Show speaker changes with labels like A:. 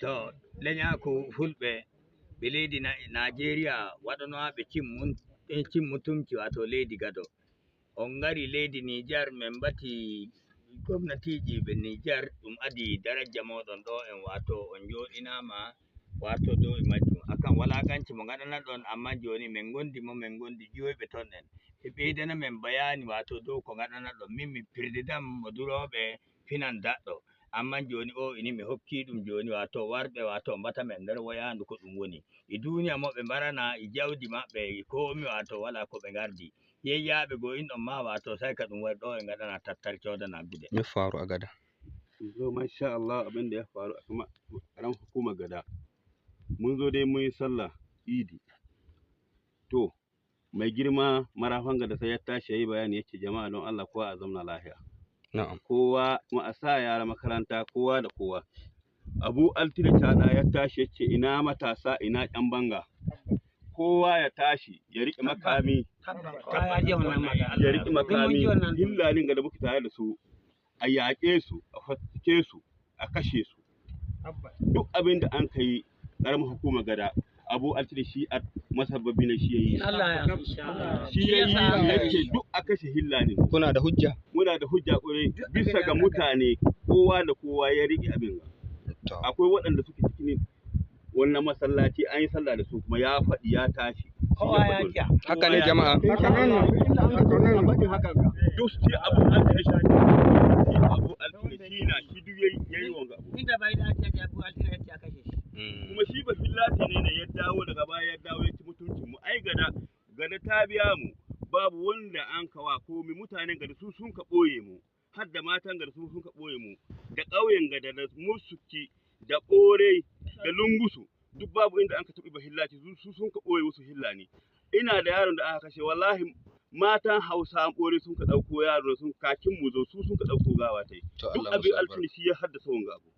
A: To leñako fulɓe ɓe leydi Najeriya waɗanoɓe cin mutumci wato leydi gado. On ngari leydi Nijar min bati gwamnatiji ɓe Nijar ɗum adi daraja moɗon ɗo en wato on joɗinama wato dow e majjum akan walakanci mo gaɗana ɗon, amma joni min gondi ƴiwoɓe ton en ɓe ɓeydana min bayani wato dow ko gaɗana ɗon. Min mi firdidan mo duroɓe finan daɗɗo, amma joni o ini mi hokki ɗum joni wato warɓe wato mbata men nder wayandu ko ɗum woni e duniya mo ɓe mbarana e jawdi maɓɓe e komi wato wala ko ɓe gardi yeyyaɓe go inɗon ma wato sai ka ɗum wari ɗo e gaɗana tattar codana gude.
B: Me faru a Gada?
C: Zo masha Allah abin da ya faru a kuma ran hukumar Gada. Mun zo dai mun yi sallah Idi. To mai girma marafan Gada sai ya tashi yayi bayani yace jama'a don Allah kowa a zamna lafiya.
B: Na'am.
C: Kowa mu a sa yara makaranta kowa da kowa. Abu Altine Tada ya tashi yace ina matasa ina ƴan banga. Kowa ya tashi ya riƙe makami. Ya riƙe makami. Hillalin Gada muke tare da su. A yaƙe su, a fatike su, a kashe su. Duk abin da an kai ƙaramar hukumar Gada, Abu Altine shi a masabbabi na shi yayi. Shi yayi duk a kashe Hillani.
B: Kuna da hujja?
C: Muna da hujja ƙwarai bisa ga mutane kowa da kowa ya riƙe abin. Akwai waɗanda suke cikin wannan masallaci an yi sallah da su kuma ya faɗi ya tashi.
B: Haka ne jama'a.
C: Duk shi Abu Altine shi na shi duk yayi wanga abu.
D: Inda bai da ake Abu Altine yace a kashe shi.
C: Kuma shi ba fillati ne ya dawo daga baya ya dawo ya ci mutuncin mu. Ai Gada ta biya mu babu wanda an kawa komai mutanen Gada su sun ka ɓoye mu. Har da matan Gada su sun ka ɓoye mu. Da ƙauyen Gada da Musuki da Ɓore da Lungusu duk babu inda an ka taɓa ba hillaci su sun ka ɓoye wasu hillani. Ina da yaron da aka kashe wallahi matan Hausa Ɓore sun ka ɗauko yaron sun kakin mu zo su sun ka ɗauko gawa tai. Duk abin Altine shi ya haddasa wanga abu.